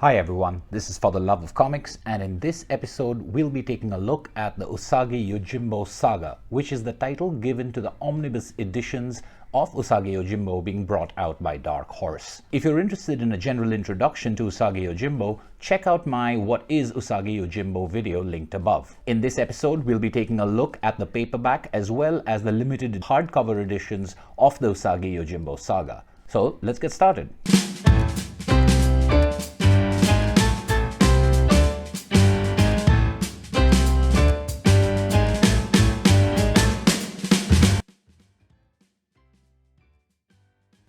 Hi everyone, this is For the Love of Comics, and in this episode we'll be taking a look at the Usagi Yojimbo Saga, which is the title given to the omnibus editions of Usagi Yojimbo being brought out by Dark Horse. If you're interested in a general introduction to Usagi Yojimbo, check out my What is Usagi Yojimbo video linked above. In this episode, we'll be taking a look at the paperback as well as the limited hardcover editions of the Usagi Yojimbo Saga. So let's get started.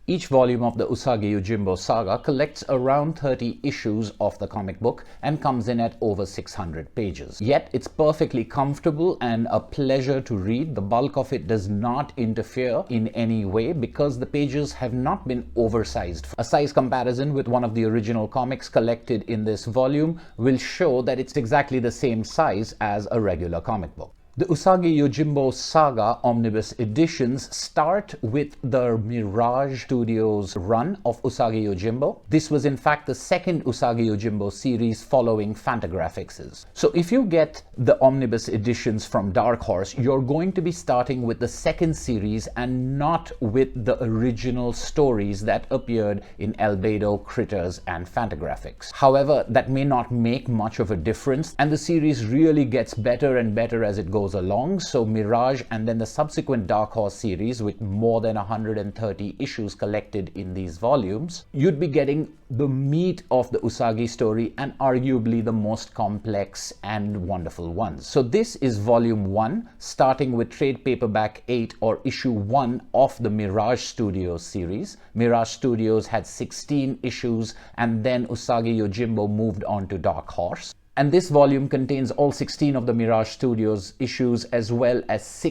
Each volume of the Usagi Yojimbo Saga collects around 30 issues of the comic book and comes in at over 600 pages. Yet it's perfectly comfortable and a pleasure to read. The bulk of it does not interfere in any way because the pages have not been oversized. A size comparison with one of the original comics collected in this volume will show that it's exactly the same size as a regular comic book. The Usagi Yojimbo Saga Omnibus editions start with the Mirage Studios run of Usagi Yojimbo. This was in fact the second Usagi Yojimbo series following Fantagraphics'. So if you get the Omnibus editions from Dark Horse, you're going to be starting with the second series and not with the original stories that appeared in Albedo, Critters and Fantagraphics. However, that may not make much of a difference, and the series really gets better and better as it goes along. So Mirage and then the subsequent Dark Horse series with more than 130 issues collected in these volumes, you'd be getting the meat of the Usagi story and arguably the most complex and wonderful ones. So this is volume 1, starting with trade paperback 8 or issue 1 of the Mirage Studios series. Mirage Studios had 16 issues and then Usagi Yojimbo moved on to Dark Horse. And this volume contains all 16 of the Mirage Studios issues as well as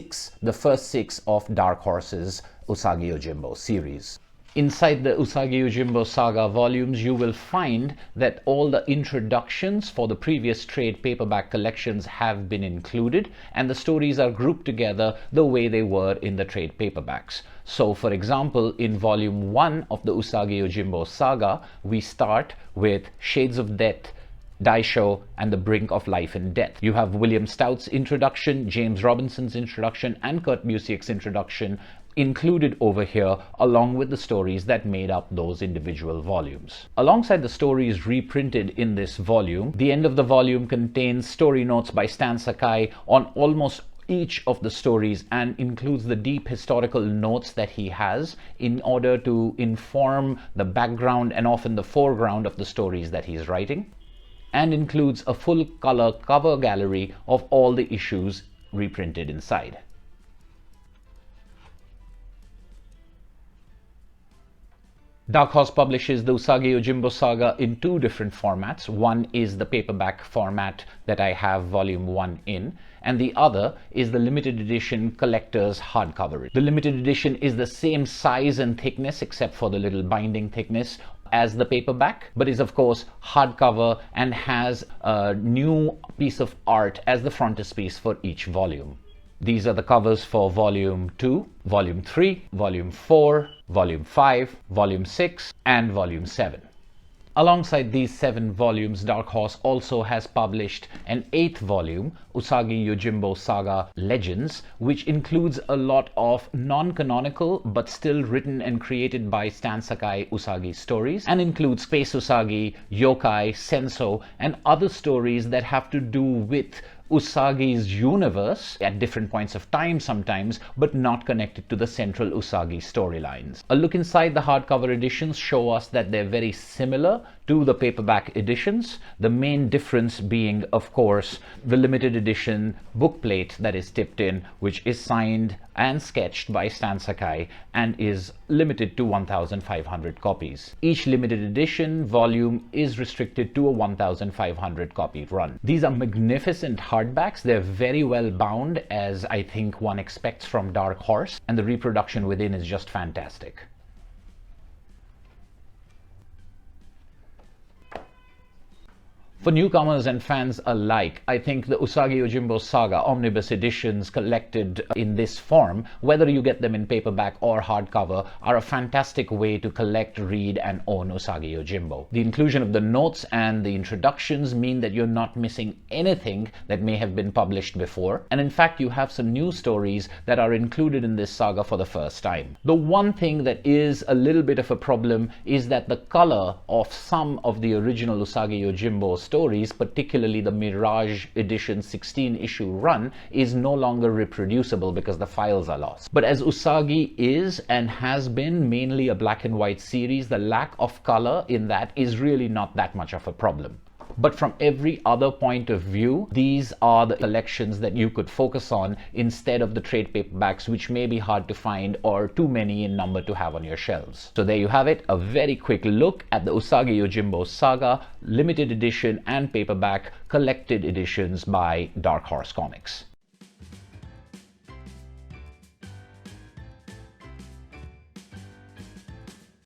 the first 6 of Dark Horse's Usagi Yojimbo series. Inside the Usagi Yojimbo Saga volumes, you will find that all the introductions for the previous trade paperback collections have been included, and the stories are grouped together the way they were in the trade paperbacks. So, for example, in volume 1 of the Usagi Yojimbo Saga, we start with Shades of Death, Daisho, and the Brink of Life and Death. You have William Stout's introduction, James Robinson's introduction, and Kurt Busiek's introduction included over here, along with the stories that made up those individual volumes. Alongside the stories reprinted in this volume, the end of the volume contains story notes by Stan Sakai on almost each of the stories and includes the deep historical notes that he has in order to inform the background and often the foreground of the stories that he's writing, and includes a full color cover gallery of all the issues reprinted inside. Dark Horse publishes the Usagi Yojimbo Saga in 2 different formats. One is the paperback format that I have volume 1 in, and the other is the limited edition collector's hardcover. The limited edition is the same size and thickness except for the little binding thickness as the paperback, but is of course hardcover and has a new piece of art as the frontispiece for each volume. These are the covers for volume 2, volume 3, volume 4, volume 5, volume 6, and volume 7. Alongside these 7 volumes, Dark Horse also has published an 8th volume, Usagi Yojimbo Saga Legends, which includes a lot of non-canonical but still written and created by Stan Sakai Usagi stories, and includes Space Usagi, Yokai, Senso, and other stories that have to do with Usagi's universe at different points of time sometimes, but not connected to the central Usagi storylines. A look inside the hardcover editions show us that they're very similar to the paperback editions, the main difference being, of course, the limited edition bookplate that is tipped in, which is signed and sketched by Stan Sakai and is limited to 1,500 copies. Each limited edition volume is restricted to a 1,500 copy run. These are magnificent hardbacks. They're very well bound, as I think one expects from Dark Horse, and the reproduction within is just fantastic. For newcomers and fans alike, I think the Usagi Yojimbo Saga omnibus editions collected in this form, whether you get them in paperback or hardcover, are a fantastic way to collect, read, and own Usagi Yojimbo. The inclusion of the notes and the introductions mean that you're not missing anything that may have been published before, and in fact you have some new stories that are included in this saga for the first time. The one thing that is a little bit of a problem is that the color of some of the original Usagi Yojimbo stories, particularly the Mirage Edition 16 issue run, is no longer reproducible because the files are lost. But as Usagi is and has been mainly a black and white series, the lack of color in that is really not that much of a problem. But from every other point of view, these are the collections that you could focus on instead of the trade paperbacks, which may be hard to find or too many in number to have on your shelves. So there you have it, a very quick look at the Usagi Yojimbo Saga limited edition and paperback collected editions by Dark Horse Comics.